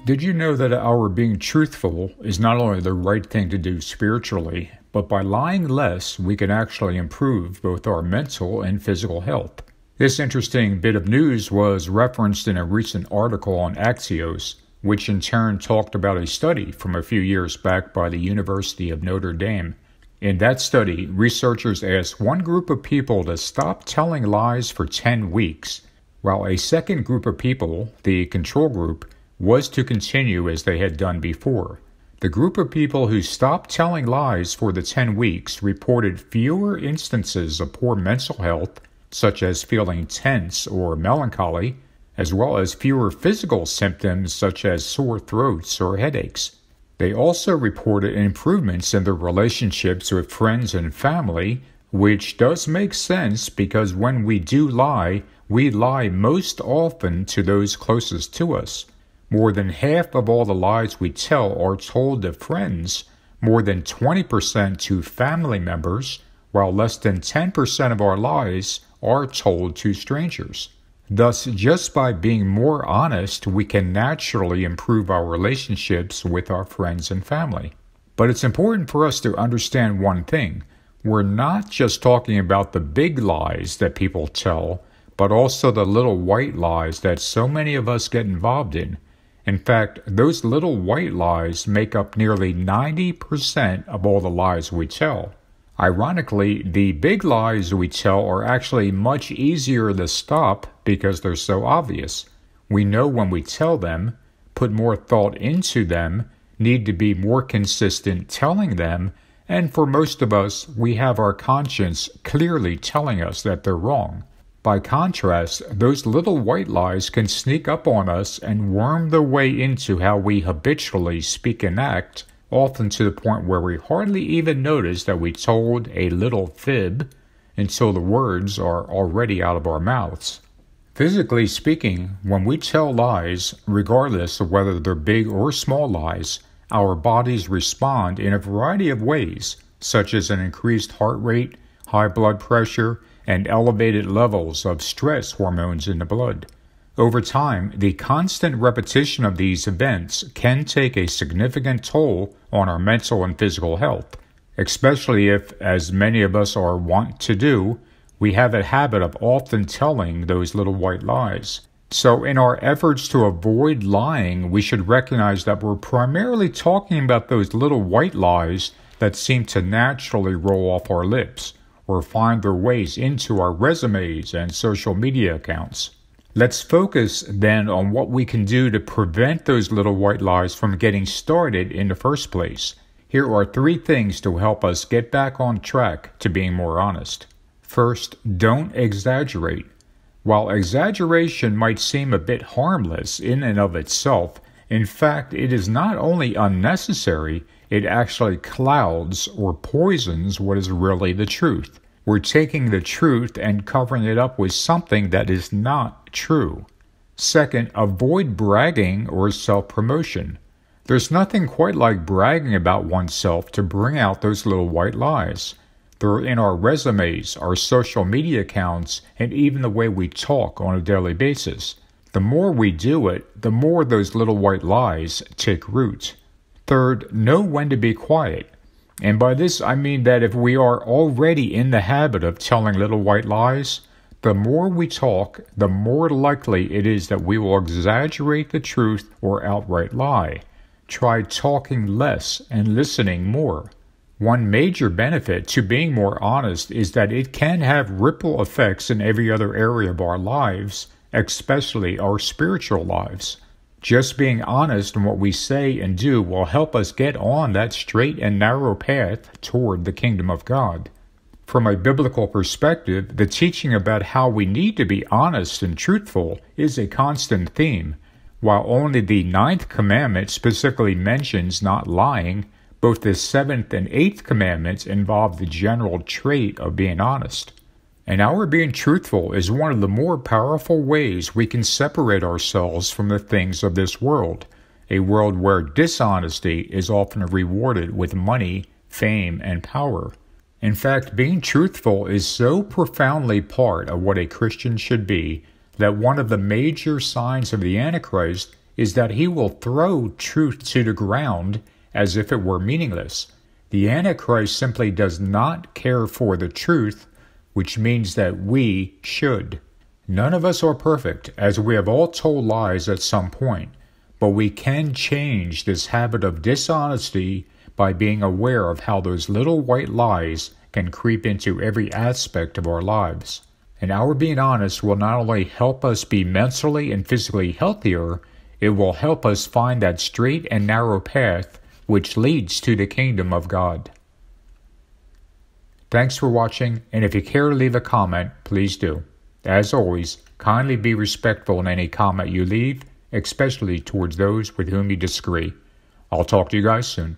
Did you know that our being truthful is not only the right thing to do spiritually, but by lying less, we can actually improve both our mental and physical health? This interesting bit of news was referenced in a recent article on Axios, which in turn talked about a study from a few years back by the University of Notre Dame. In that study, researchers asked one group of people to stop telling lies for 10 weeks, while a second group of people, the control group, was to continue as they had done before. The group of people who stopped telling lies for the 10 weeks reported fewer instances of poor mental health, such as feeling tense or melancholy, as well as fewer physical symptoms such as sore throats or headaches. They also reported improvements in their relationships with friends and family, which does make sense because when we do lie, we lie most often to those closest to us. More than half of all the lies we tell are told to friends, more than 20% to family members, while less than 10% of our lies are told to strangers. Thus, just by being more honest, we can naturally improve our relationships with our friends and family. But it's important for us to understand one thing. We're not just talking about the big lies that people tell, but also the little white lies that so many of us get involved in. In fact, those little white lies make up nearly 90% of all the lies we tell. Ironically, the big lies we tell are actually much easier to stop because they're so obvious. We know when we tell them, put more thought into them, need to be more consistent telling them, and for most of us, we have our conscience clearly telling us that they're wrong. By contrast, those little white lies can sneak up on us and worm their way into how we habitually speak and act, often to the point where we hardly even notice that we told a little fib until the words are already out of our mouths. Physically speaking, when we tell lies, regardless of whether they're big or small lies, our bodies respond in a variety of ways, such as an increased heart rate, high blood pressure, and elevated levels of stress hormones in the blood. Over time, the constant repetition of these events can take a significant toll on our mental and physical health, especially if, as many of us are wont to do, we have a habit of often telling those little white lies. So in our efforts to avoid lying, we should recognize that we're primarily talking about those little white lies that seem to naturally roll off our lips, or find their ways into our resumes and social media accounts. Let's focus then on what we can do to prevent those little white lies from getting started in the first place. Here are 3 things to help us get back on track to being more honest. First, don't exaggerate. While exaggeration might seem a bit harmless in and of itself, in fact, it is not only unnecessary, it actually clouds or poisons what is really the truth. We're taking the truth and covering it up with something that is not true. Second, avoid bragging or self-promotion. There's nothing quite like bragging about oneself to bring out those little white lies. They're in our resumes, our social media accounts, and even the way we talk on a daily basis. The more we do it, the more those little white lies take root. Third, know when to be quiet. And by this I mean that if we are already in the habit of telling little white lies, the more we talk, the more likely it is that we will exaggerate the truth or outright lie. Try talking less and listening more. One major benefit to being more honest is that it can have ripple effects in every other area of our lives, especially our spiritual lives. Just being honest in what we say and do will help us get on that straight and narrow path toward the kingdom of God. From a biblical perspective, the teaching about how we need to be honest and truthful is a constant theme. While only the 9th commandment specifically mentions not lying, both the 7th and 8th commandments involve the general trait of being honest. And our being truthful is one of the more powerful ways we can separate ourselves from the things of this world, a world where dishonesty is often rewarded with money, fame, and power. In fact, being truthful is so profoundly part of what a Christian should be that one of the major signs of the Antichrist is that he will throw truth to the ground as if it were meaningless. The Antichrist simply does not care for the truth, which means that we should. None of us are perfect, as we have all told lies at some point, but we can change this habit of dishonesty by being aware of how those little white lies can creep into every aspect of our lives. And our being honest will not only help us be mentally and physically healthier, it will help us find that straight and narrow path which leads to the kingdom of God. Thanks for watching, and if you care to leave a comment, please do. As always, kindly be respectful in any comment you leave, especially towards those with whom you disagree. I'll talk to you guys soon.